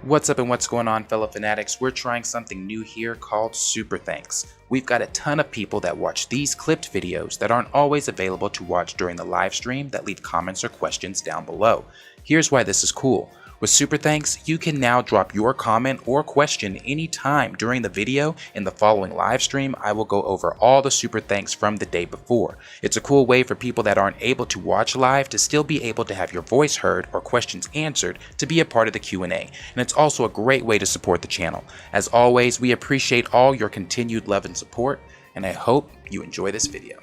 What's up and what's going on, fellow fanatics? We're trying something new here called Super Thanks. We've got a ton of people that watch these clipped videos that aren't always available to watch during the live stream that leave comments or questions down below. Here's why this is cool. With Super Thanks, you can now drop your comment or question anytime during the video. In the following live stream, I will go over all the Super Thanks from the day before. It's a cool way for people that aren't able to watch live to still be able to have your voice heard or questions answered to be a part of the Q&A. And it's also a great way to support the channel. As always, we appreciate all your continued love and support, and I hope you enjoy this video.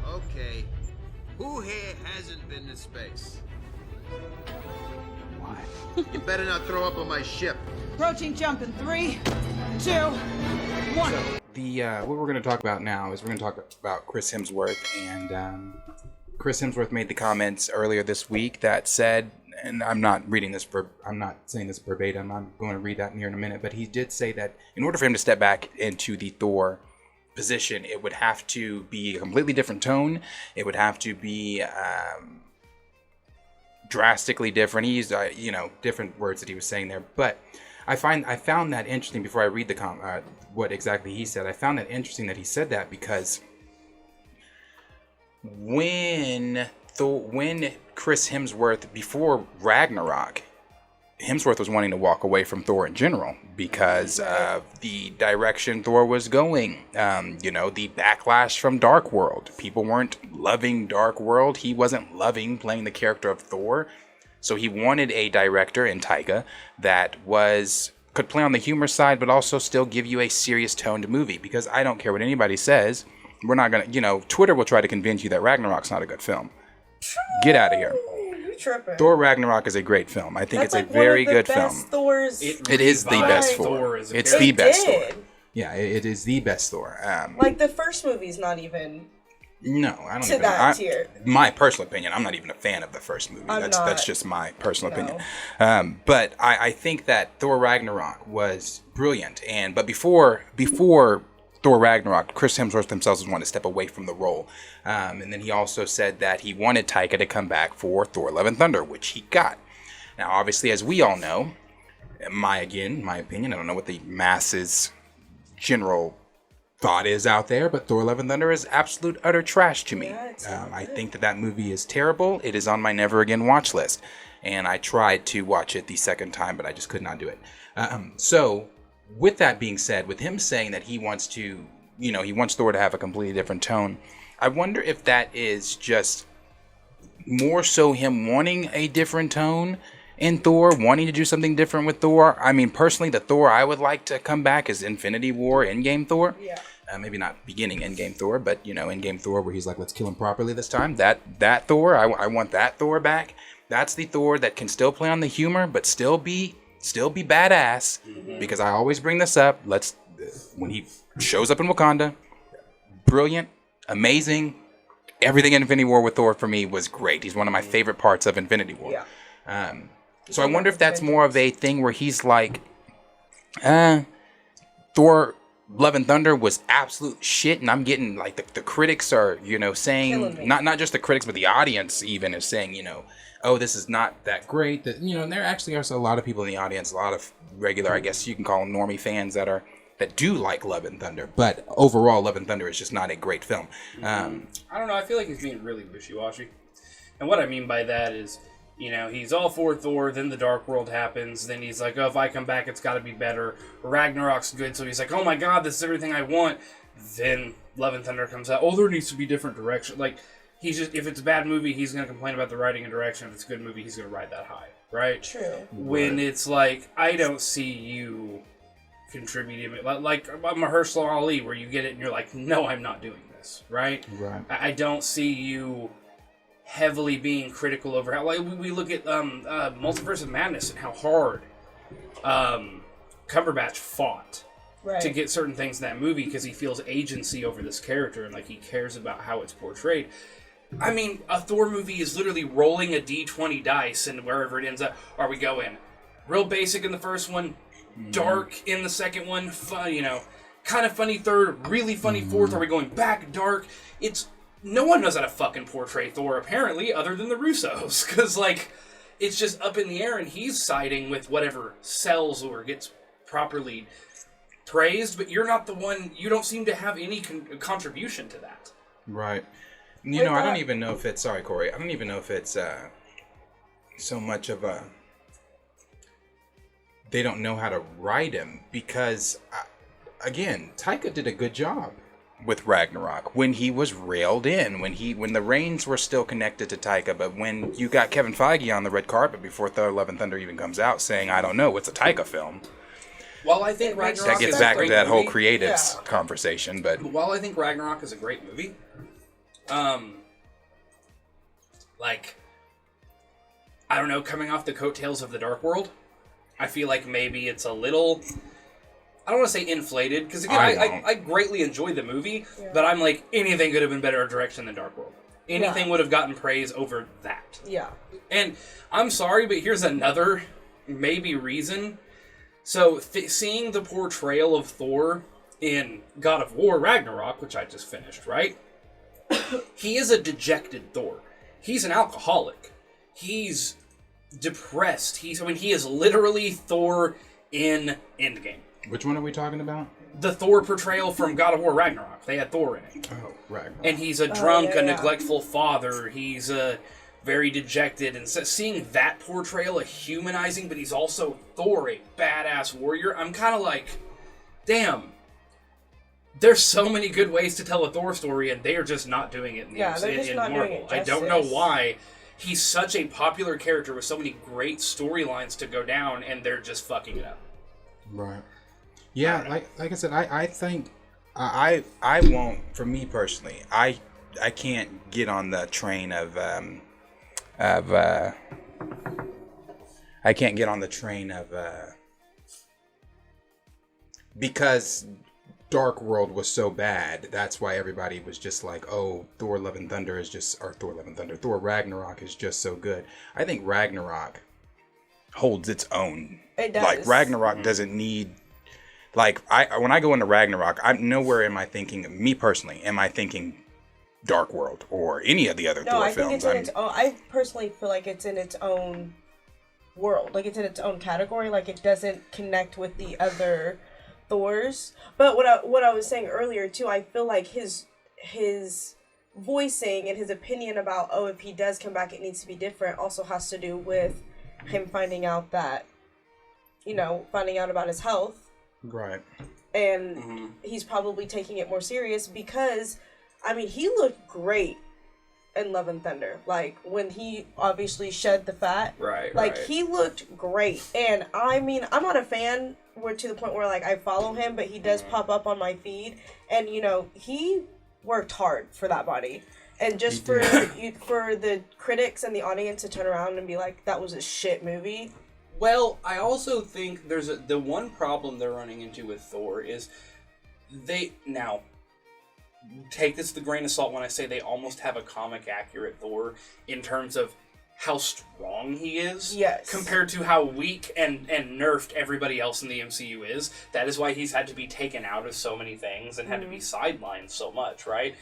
Okay, who here hasn't been to space? You better not throw up on my ship. Approaching jump in 3, 2, 1. So what we're going to talk about now is we're going to talk about Chris Hemsworth, and Chris Hemsworth made the comments earlier this week that said, and I'm not saying this verbatim, I'm going to read that here in a minute, but he did say that in order for him to step back into the Thor position, it would have to be a completely different tone. It would have to be drastically different. He used different words that he was saying there, but I found that interesting. Before I read the what exactly he said, I found that interesting that he said that because when Chris Hemsworth, before Ragnarok, Hemsworth was wanting to walk away from Thor in general because of the direction Thor was going. The backlash from Dark World. People weren't loving Dark World. He wasn't loving playing the character of Thor. So he wanted a director in Taika that could play on the humor side, but also still give you a serious toned movie. Because I don't care what anybody says. We're not going to, Twitter will try to convince you that Ragnarok's not a good film. Get out of here. Tripping. Thor Ragnarok is a great film. I think it's a very good film. Thor's it is the best Thor. It's the best Thor. Yeah, it is the best Thor. Like the first movie's not even. No, I don't. To that tier. My personal opinion, I'm not even a fan of the first movie. That's just my personal opinion. But I think that Thor Ragnarok was brilliant. But before Thor Ragnarok, Chris Hemsworth himself was wanting to step away from the role. And then he also said that he wanted Taika to come back for Thor Love and Thunder, which he got. Now, obviously, as we all know, my opinion, I don't know what the masses' general thought is out there, but Thor Love and Thunder is absolute utter trash to me. Yeah, I think that movie is terrible. It is on my never again watch list. And I tried to watch it the second time, but I just could not do it. So, with that being said, with him saying that he wants Thor to have a completely different tone, I wonder if that is just more so him wanting a different tone in Thor, wanting to do something different with Thor. I mean, personally, the Thor I would like to come back is Infinity War, Endgame Thor. Yeah. Maybe not beginning Endgame Thor, but, Endgame Thor where he's like, let's kill him properly this time. That Thor, I want that Thor back. That's the Thor that can still play on the humor, but still be badass. Mm-hmm. Because I always bring this up. When he shows up in Wakanda, brilliant, amazing. Everything in Infinity War with Thor for me was great. He's one of my favorite parts of Infinity War. Yeah. So I wonder if that's more of a thing where he's like, Thor Love and Thunder was absolute shit, and I'm getting like the critics are, saying, not just the critics, but the audience even is saying, oh, this is not that great. That there actually are a lot of people in the audience, a lot of regular, I guess you can call them normie fans that do like Love and Thunder. But overall, Love and Thunder is just not a great film. I don't know. I feel like he's being really wishy-washy. And what I mean by that is, he's all for Thor, then the Dark World happens, then he's like, oh, if I come back, it's got to be better. Ragnarok's good, so he's like, oh my god, this is everything I want. Then Love and Thunder comes out, oh, there needs to be different direction. Like, he's just, if it's a bad movie, he's going to complain about the writing and direction. If it's a good movie, he's going to ride that high, right? True. When it's like, I don't see you contributing, like Mahershala Ali, where you get it and you're like, no, I'm not doing this, right? Right. I don't see you heavily being critical over how, like, we look at Multiverse of Madness and how hard Cumberbatch fought to get certain things in that movie because he feels agency over this character and like he cares about how it's portrayed. I mean, a Thor movie is literally rolling a D20 dice and wherever it ends up, are we going real basic in the first one, dark in the second one, fun, kind of funny third, really funny fourth, are we going back dark? No one knows how to fucking portray Thor, apparently, other than the Russos. Because, it's just up in the air, and he's siding with whatever sells or gets properly praised, but you're not the one, you don't seem to have any contribution to that. Right. You know, I don't even know if it's, sorry, Corey, I don't even know if it's so much of a, they don't know how to write him, because, again, Taika did a good job with Ragnarok when he was railed in, when the reins were still connected to Taika, but when you got Kevin Feige on the red carpet before Thor: Love and Thunder even comes out saying, I don't know, it's a Taika film. While I think Ragnarok that gets back to that whole creatives conversation, but while I think Ragnarok is a great movie, like, I don't know, coming off the coattails of The Dark World, I feel like maybe it's a little, I don't want to say inflated, because again, I greatly enjoyed the movie, but I'm like, anything could have been better direction than Dark World. Anything would have gotten praise over that. Yeah. And I'm sorry, but here's another maybe reason. So, seeing the portrayal of Thor in God of War Ragnarok, which I just finished, right? He is a dejected Thor. He's an alcoholic. He's depressed. He is literally Thor in Endgame. which one are we talking about? The Thor portrayal from God of War Ragnarok. They had Thor in it. Oh, Ragnarok. And he's a drunk, a neglectful father. He's very dejected. And so seeing that portrayal, a humanizing, but he's also Thor, a badass warrior, I'm kind of like, damn. There's so many good ways to tell a Thor story, and they are just not doing it in Marvel. I don't know why. He's such a popular character with so many great storylines to go down, and they're just fucking it up. Right. Yeah, like I said, I think I won't. For me personally, I can't get on the train of I can't get on the train of because Dark World was so bad. That's why everybody was just like, oh, Thor: Love and Thunder is just, or Thor: Love and Thunder, Thor Ragnarok is just so good. I think Ragnarok holds its own. It does. Like Ragnarok doesn't need. Like when I go into Ragnarok, I'm nowhere am I thinking, me personally, am I thinking Dark World or any of the other Thor I films. think it's in its own. I personally feel like it's in its own world, like it's in its own category. Like it doesn't connect with the other Thors. But what I was saying earlier too, I feel like his voicing and his opinion about, oh, if he does come back, it needs to be different, also has to do with him finding out that, finding out about his health. Right. And he's probably taking it more serious because, I mean, he looked great in Love and Thunder. Like, when he obviously shed the fat. Right, Like, he looked great. And, I mean, I'm not a fan to the point where, like, I follow him, but he does pop up on my feed. And, he worked hard for that body. And just for the critics and the audience to turn around and be like, that was a shit movie. Well, I also think there's the one problem they're running into with Thor is now, take this with a grain of salt when I say they almost have a comic accurate Thor in terms of how strong he is. Yes. Compared to how weak and nerfed everybody else in the MCU is. That is why he's had to be taken out of so many things and had to be sidelined so much, right?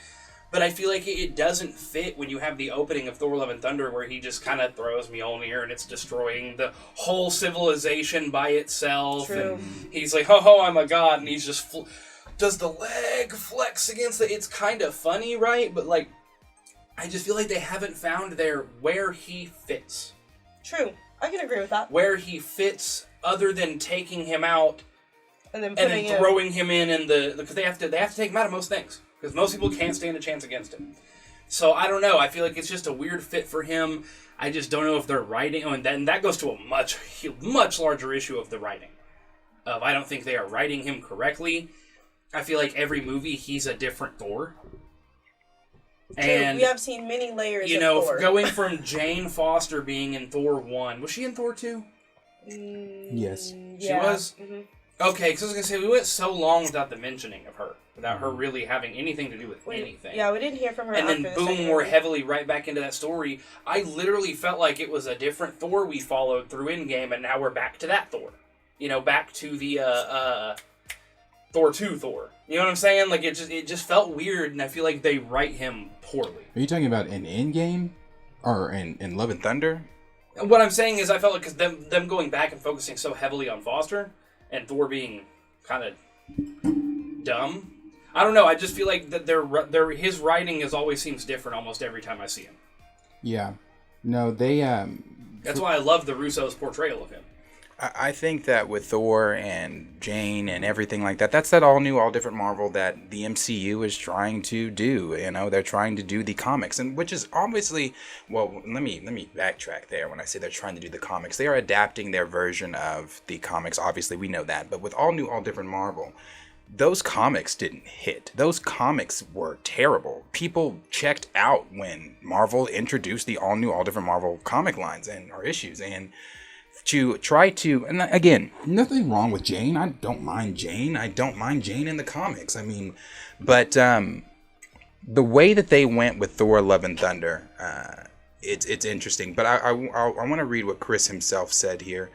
But I feel like it doesn't fit when you have the opening of Thor: Love and Thunder where he just kind of throws Mjolnir and it's destroying the whole civilization by itself. True. And he's like, ho, I'm a god, and he's just does the leg flex against it. It's kind of funny, right? But, like, I just feel like they haven't found where he fits. True. I can agree with that. Where he fits other than taking him out and then throwing him in because they have to take him out of most things. Because most people can't stand a chance against him. So, I don't know. I feel like it's just a weird fit for him. I just don't know if they're writing... Oh, and that goes to a much, much larger issue of the writing. I don't think they are writing him correctly. I feel like every movie, he's a different Thor. And we have seen many layers of Thor. Going from Jane Foster being in Thor 1... Was she in Thor 2? Yes. She was? Mm-hmm. Okay, because I was going to say, we went so long without the mentioning of her. Without her really having anything to do with anything. Yeah, we didn't hear from her. And then boom, we're heavily right back into that story. I literally felt like it was a different Thor we followed through Endgame, and now we're back to that Thor. Back to the Thor 2 Thor. You know what I'm saying? Like, it just felt weird, and I feel like they write him poorly. Are you talking about in Endgame? Or in Love and Thunder? What I'm saying is I felt like because them going back and focusing so heavily on Foster and Thor being kind of dumb. I don't know. I just feel like that his writing always seems different almost every time I see him. Yeah. No, they... That's why I love the Russo's portrayal of him. I think that with Thor and Jane and everything like that, that's that all new, all different Marvel that the MCU is trying to do. You know, they're trying to do the comics, and which is obviously, well, let me backtrack there. When I say they're trying to do the comics, they are adapting their version of the comics. Obviously, we know that, but with all new, all different Marvel, those comics didn't hit. Those comics were terrible. People checked out when Marvel introduced the all new, all different Marvel comic lines or issues, and to try to, and again, nothing wrong with Jane. I don't mind Jane. I don't mind Jane in the comics. I mean, but the way that they went with Thor: Love and Thunder, it's interesting. But I want to read what Chris himself said here.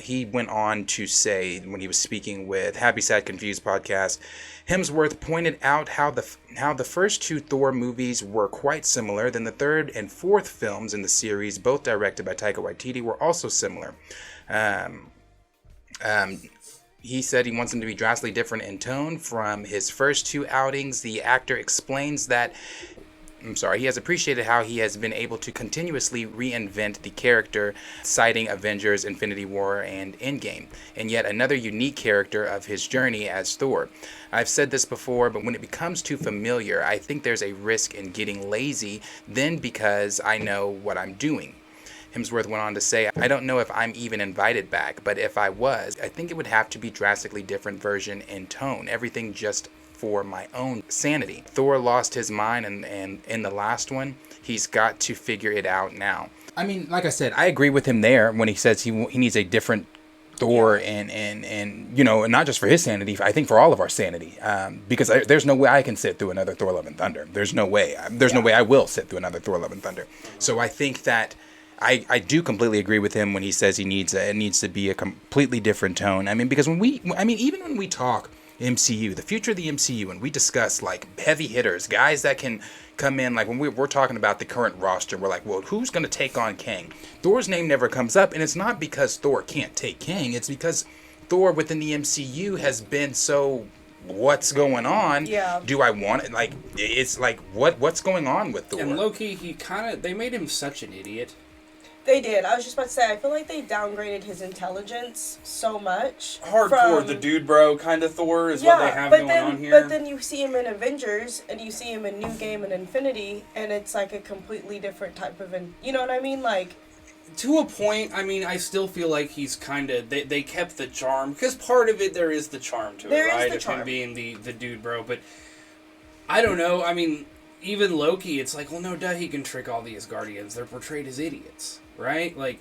He went on to say, when he was speaking with Happy Sad Confused podcast, Hemsworth pointed out how the first two Thor movies were quite similar. Then the third and fourth films in the series, both directed by Taika Waititi, were also similar. He said he wants them to be drastically different in tone from his first two outings. The actor explains that he has appreciated how he has been able to continuously reinvent the character, citing Avengers, Infinity War, and Endgame, and yet another unique character of his journey as Thor. I've said this before, but when it becomes too familiar, I think there's a risk in getting lazy, then because I know what I'm doing. Hemsworth went on to say, I don't know if I'm even invited back, but if I was, I think it would have to be drastically different version in tone. Everything just for my own sanity. Thor lost his mind, and in the last one, he's got to figure it out now. I mean, like I said, I agree with him there when he says he needs a different Thor, and you know, not just for his sanity, I think for all of our sanity, because there's no way I can sit through another Thor: Love and Thunder. There's no way. There's no way I will sit through another Thor: Love and Thunder. So I think that I do completely agree with him when he says it needs to be a completely different tone. I mean, because even when we talk MCU, the future of the MCU, and we discuss like heavy hitters, guys that can come in, like when we're talking about the current roster, we're like, well, who's going to take on Kang? Thor's name never comes up, and it's not because Thor can't take Kang, it's because Thor within the MCU has been so, what's going on? Yeah. Do I want it? Like, it's like, what's going on with Thor? And low-key, they made him such an idiot. They did. I was just about to say, I feel like they downgraded his intelligence so much. Hardcore, the dude bro kind of Thor is what they have going on here. But then you see him in Avengers, and you see him in New Game and Infinity, and it's like a completely different type of... you know what I mean? Like... To a point, I mean, I still feel like he's kind of... They kept the charm, because part of it, there is the charm to it, right? Of him being the dude bro, but... I don't know, I mean... Even Loki, it's like, well, no duh, he can trick all the Asgardians. They're portrayed as idiots, right? Like,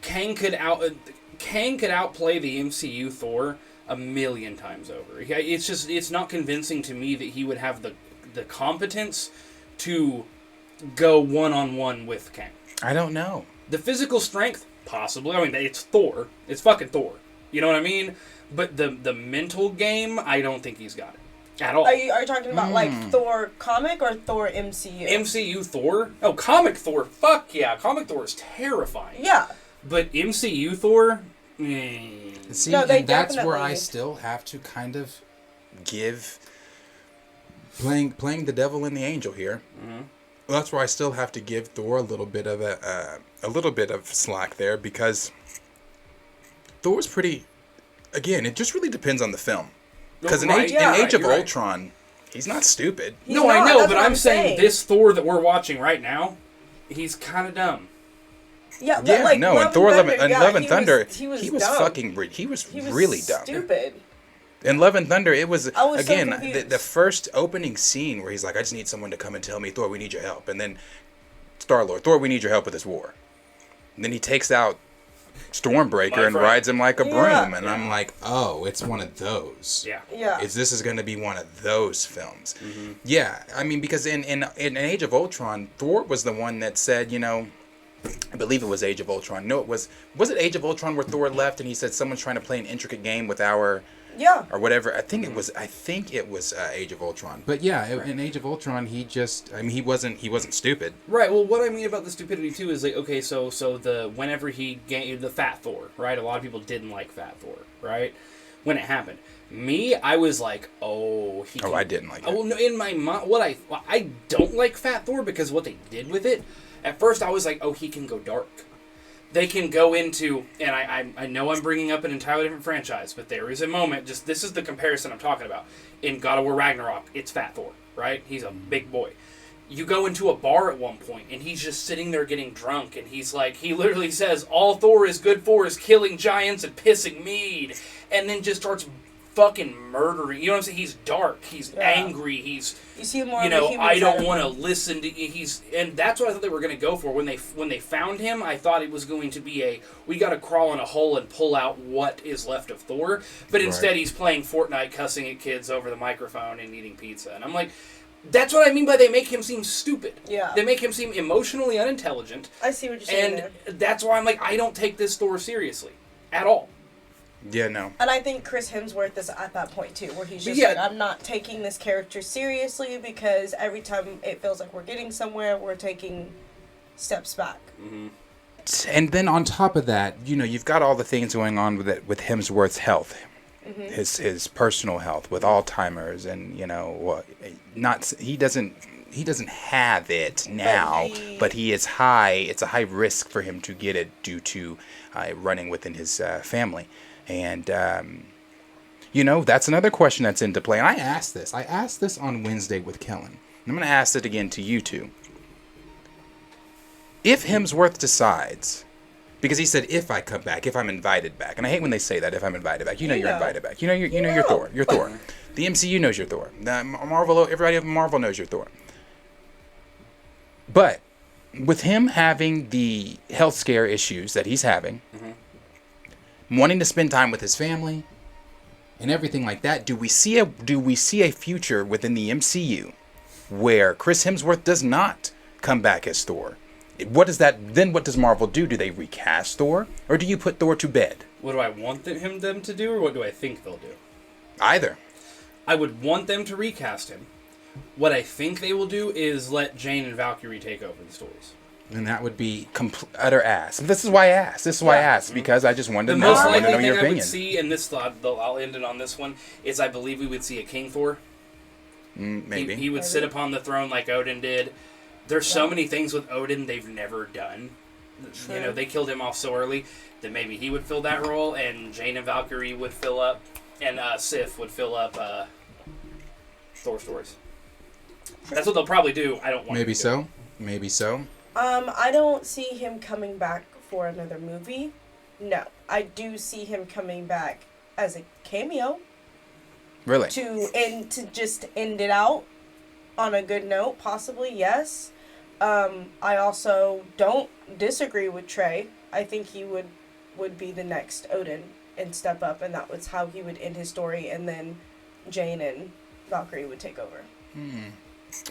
Kang could outplay the MCU Thor a million times over. It's not convincing to me that he would have the competence to go one-on-one with Kang. I don't know. The physical strength, possibly. I mean, it's Thor. It's fucking Thor. You know what I mean? But the mental game, I don't think he's got it. At all. Are you talking about like Thor comic or Thor MCU? MCU Thor? Oh, comic Thor. Fuck yeah. Comic Thor is terrifying. Yeah. But MCU Thor? See, no, and that's where I still have to kind of give... Playing the devil and the angel here. Mm-hmm. That's where I still have to give Thor a little bit of slack there, because Thor's pretty... Again, it just really depends on the film. Because in Age of Ultron, he's not stupid. I know, but I'm saying this Thor that we're watching right now, he's kind of dumb. Yeah, but like, no, in Thor: Love and Thunder, he was really dumb. Stupid. In Love and Thunder, it was again the first opening scene where he's like, "I just need someone to come and tell me, Thor, we need your help," and then Star-Lord, Thor, we need your help with this war. And then he takes out Stormbreaker and rides him like a broom, and I'm like, oh, it's one of those. This is going to be one of those films. Mm-hmm. Yeah, I mean, because in Age of Ultron, Thor was the one that said, you know, I believe it was Age of Ultron. No, was it Age of Ultron where Thor left and he said someone's trying to play an intricate game with our Yeah. Or whatever. I think it was Age of Ultron. But yeah, in Age of Ultron, he wasn't stupid. Right. Well, what I mean about the stupidity too is like, okay, so whenever he gained the Fat Thor, right? A lot of people didn't like Fat Thor, right? When it happened, me, I was like, I didn't like it. Oh no, in my mind, I don't like Fat Thor because what they did with it. At first, I was like, he can go dark. They can go into, and I know I'm bringing up an entirely different franchise, but there is a moment, this is the comparison I'm talking about. In God of War Ragnarok, it's Fat Thor, right? He's a big boy. You go into a bar at one point, and he's just sitting there getting drunk, and he's like, he literally says, all Thor is good for is killing giants and pissing mead, and then just starts fucking murdering. You know what I'm saying? He's dark. He's angry. He's, you see more I don't want to listen to. And that's what I thought they were going to go for when they found him. I thought it was going to be we got to crawl in a hole and pull out what is left of Thor. But instead, he's playing Fortnite, cussing at kids over the microphone and eating pizza. And I'm like, that's what I mean by they make him seem stupid. Yeah. They make him seem emotionally unintelligent. I see what you're saying. And that's why I'm like, I don't take this Thor seriously at all. Yeah, no. And I think Chris Hemsworth is at that point too, where he's just like, I'm not taking this character seriously because every time it feels like we're getting somewhere, we're taking steps back. Mm-hmm. And then on top of that, you've got all the things going on with Hemsworth's health, his personal health with Alzheimer's, and he doesn't have it now, but he is high. It's a high risk for him to get it due to running within his family. And, that's another question that's into play. And I asked this on Wednesday with Kellen. I'm going to ask it again to you two. If Hemsworth decides, because he said, if I come back, if I'm invited back. And I hate when they say that, if I'm invited back. You're invited back. You're Thor. You're Thor. The MCU knows you're Thor. Everybody of Marvel knows you're Thor. But with him having the health scare issues that he's having, wanting to spend time with his family and everything like that, do we see a future within the MCU where Chris Hemsworth does not come back as Thor? What does Marvel do? Do they recast Thor, or do you put Thor to bed? What do I want them to do, or what do I think they'll do? Either. I would want them to recast him. What I think they will do is let Jane and Valkyrie take over the stories. And that would be utter ass. This is why I asked. Because I just wanted to know. The most I want to likely know thing your I opinion. would see, and this thought, I'll end it on this one, is I believe we would see a King Thor. Maybe. He would sit upon the throne like Odin did. There's so many things with Odin they've never done. True. They killed him off so early that maybe he would fill that role, and Jane and Valkyrie would fill up, and Sif would fill up Thor stories. That's what they'll probably do. I don't want. Maybe so. Maybe so. I don't see him coming back for another movie. No, I do see him coming back as a cameo. Really? To just end it out on a good note, possibly, yes. I also don't disagree with Trey. I think he would be the next Odin and step up, and that was how he would end his story, and then Jane and Valkyrie would take over.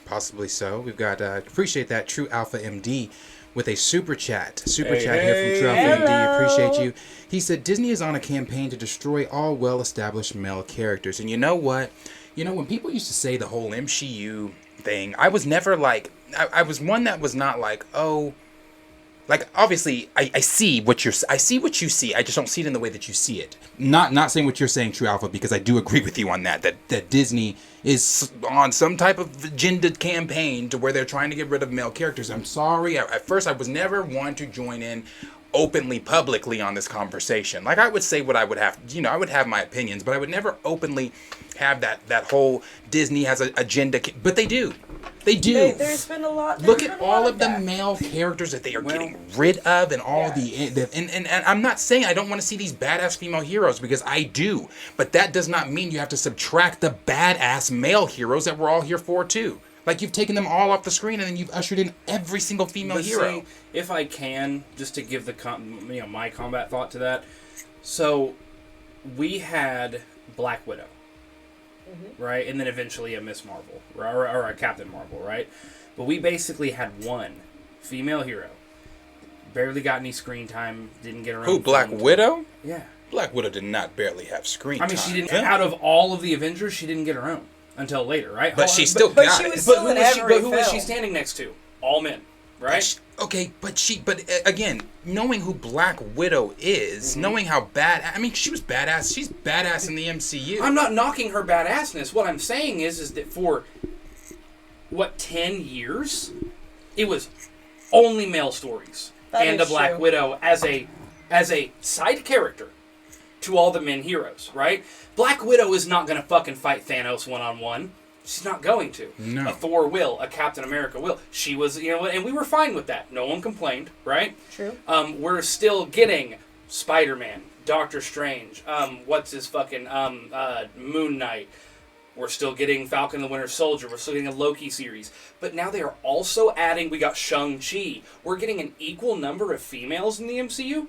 Possibly so. We've got, appreciate that, True Alpha MD with a super chat. Here from True Alpha MD. Appreciate you. He said, Disney is on a campaign to destroy all well-established male characters. And you know what? When people used to say the whole MCU thing, I was never like, I was one that was not like, obviously I see what you see. I just don't see it in the way that you see it. Not saying what you're saying, True Alpha, because I do agree with you on that Disney is on some type of agenda campaign to where they're trying to get rid of male characters. I'm sorry. At first, I was never one to join in openly, publicly on this conversation. Like, I would say what I would have, I would have my opinions, but I would never openly have that whole Disney has an agenda. But they do. They do. There's been a lot. Look at all of the male characters that they are getting rid of, and all and I'm not saying I don't want to see these badass female heroes, because I do, but that does not mean you have to subtract the badass male heroes that we're all here for too. Like, you've taken them all off the screen, and then you've ushered in every single female hero. See, if I can, just to give my combat thought to that. So, we had Black Widow, right? And then eventually a Miss Marvel, or a Captain Marvel, right? But we basically had one female hero. Barely got any screen time, didn't get around. Who, Black Widow? Yeah. Black Widow did not barely have screen I mean, time. she didn't. Out of all of the Avengers, she didn't get her own until later, right? But she still but got she it. was But still in every who was she film. standing next to? All men, right? But again, knowing who Black Widow is, knowing how bad, I mean, she was badass. She's badass in the MCU. I'm not knocking her badassness. What I'm saying is that for 10 years, it was only male stories That and is a Black true. Widow as a side character to all the men heroes, right? Black Widow is not going to fucking fight Thanos one-on-one. She's not going to. No. A Thor will. A Captain America will. She was, and we were fine with that. No one complained, right? True. We're still getting Spider-Man, Doctor Strange, what's his fucking, Moon Knight. We're still getting Falcon and the Winter Soldier. We're still getting a Loki series. But now they are also adding, we got Shang-Chi. We're getting an equal number of females in the MCU.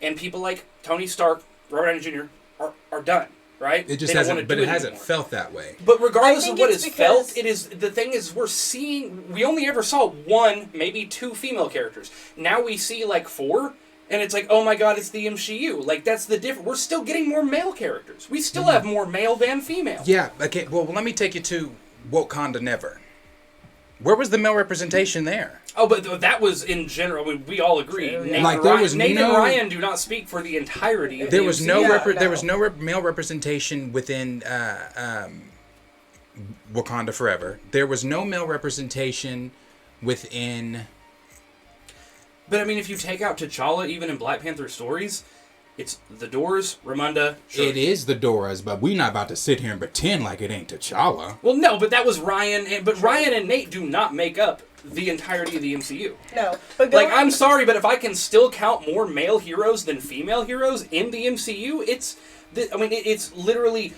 And people like Tony Stark, Robert Downey Jr. are done. Right? It just They don't wanna hasn't, but do it hasn't anymore. felt that way. But regardless I of think what it's is felt, because- it is the thing is we only ever saw one, maybe two female characters. Now we see like 4, and it's like, oh my god, it's the MCU. Like that's the difference. We're still getting more male characters. We still have more male than female. Yeah. Okay. Well, let me take you to Wakanda Never. Where was the male representation there? Oh, but that was in general. We all agree. Nate, Like, and there Ryan, was Nate no- and Ryan do not speak for the entirety of There the was MCU. no Yeah, there was no. no male representation within Wakanda Forever. There was no male representation within. But I mean, if you take out T'Challa, even in Black Panther stories, it's the Doors, Ramonda. Shuri. It is the Doras, but we're not about to sit here and pretend like it ain't T'Challa. Well, no, but that was Ryan. But Ryan and Nate do not make up the entirety of the MCU. No, but Like, I'm sorry, but if I can still count more male heroes than female heroes in the MCU, it's literally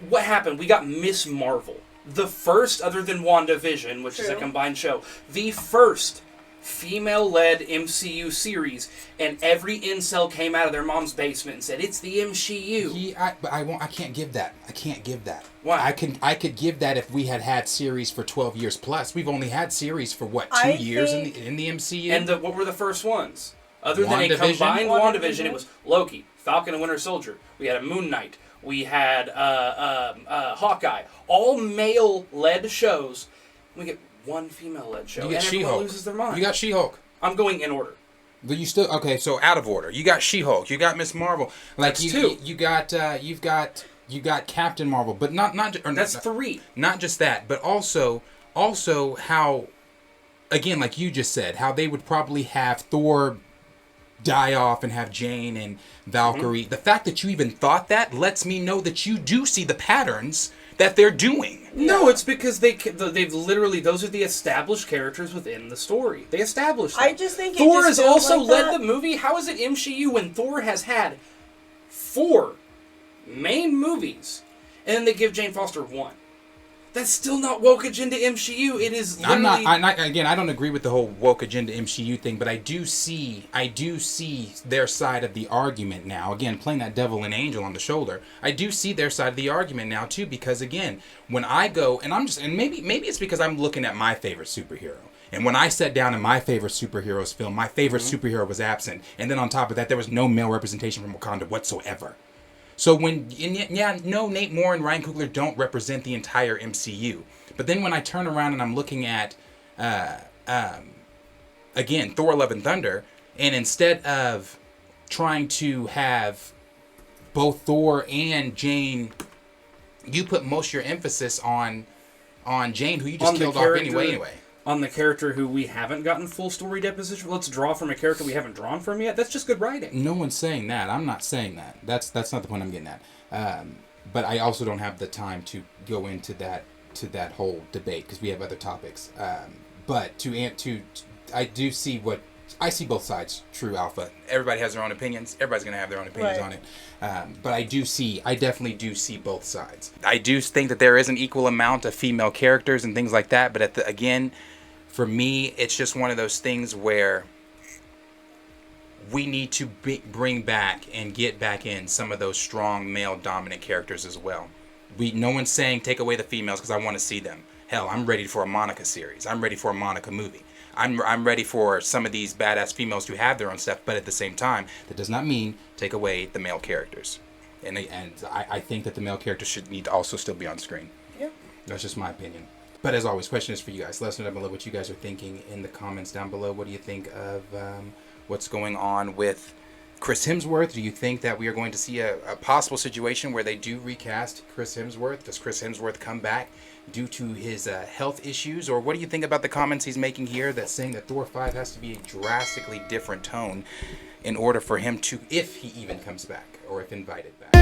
what happened. We got Miss Marvel, the first, other than WandaVision, which is a True. combined show, the first female-led MCU series, and every incel came out of their mom's basement and said, "It's the MCU." But I won't. I can't give that. I can't give that. Why? I could give that if we had series for 12 years plus. We've only had series for what, 2 I years think- in the MCU. And what were the first ones? Other than a WandaVision? combined WandaVision, WandaVision. it was Loki, Falcon and Winter Soldier. We had a Moon Knight. We had Hawkeye. All male-led shows. We get one female-led show, you and got everyone She-Hulk. loses their mind. You got She-Hulk. I'm going in order. But you still okay? So out of order. You got She-Hulk. You got Miss Marvel. Like That's you, 2. you got you got Captain Marvel. But not That's 3. Not just that, but also how, again, like you just said, how they would probably have Thor die off and have Jane and Valkyrie. Mm-hmm. The fact that you even thought that lets me know that you do see the patterns that they're doing. No, it's because they've literally, those are the established characters within the story. They established them. I just think it Thor just has feels also like led that. the movie. How is it MCU when Thor has had 4 main movies and then they give Jane Foster 1? That's still not woke agenda MCU. It is literally... Again, I don't agree with the whole woke agenda MCU thing, but I do see their side of the argument now. Again, playing that devil and angel on the shoulder, I do see their side of the argument now too, because again, when I go and maybe it's because I'm looking at my favorite superhero. And when I sat down in my favorite superheroes film, my favorite superhero was absent. And then on top of that, there was no male representation from Wakanda whatsoever. So Nate Moore and Ryan Coogler don't represent the entire MCU. But then when I turn around and I'm looking at, again, Thor: Love and Thunder, and instead of trying to have both Thor and Jane, you put most of your emphasis on Jane, who you just killed off anyway. On the character who we haven't gotten full story deposition. Let's draw from a character we haven't drawn from yet. That's just good writing. No one's saying that. I'm not saying that. That's not the point I'm getting at. But I also don't have the time to go into that whole debate because we have other topics. But I do see I see both sides. True Alpha. Everybody has their own opinions. Everybody's gonna have their own opinions on it. But I definitely do see both sides. I do think that there is an equal amount of female characters and things like that. But again, for me, it's just one of those things where we need to bring back and get back in some of those strong male dominant characters as well. No one's saying take away the females because I want to see them. Hell, I'm ready for a Monica series. I'm ready for a Monica movie. I'm ready for some of these badass females to have their own stuff, but at the same time, that does not mean take away the male characters. And I think that the male characters should need to also still be on screen. Yeah. That's just my opinion. But as always, question is for you guys. Let us know down below what you guys are thinking in the comments down below. What do you think of what's going on with Chris Hemsworth? Do you think that we are going to see a possible situation where they do recast Chris Hemsworth? Does Chris Hemsworth come back due to his health issues? Or what do you think about the comments he's making here that's saying that Thor 5 has to be a drastically different tone in order for him to, if he even comes back or if invited back?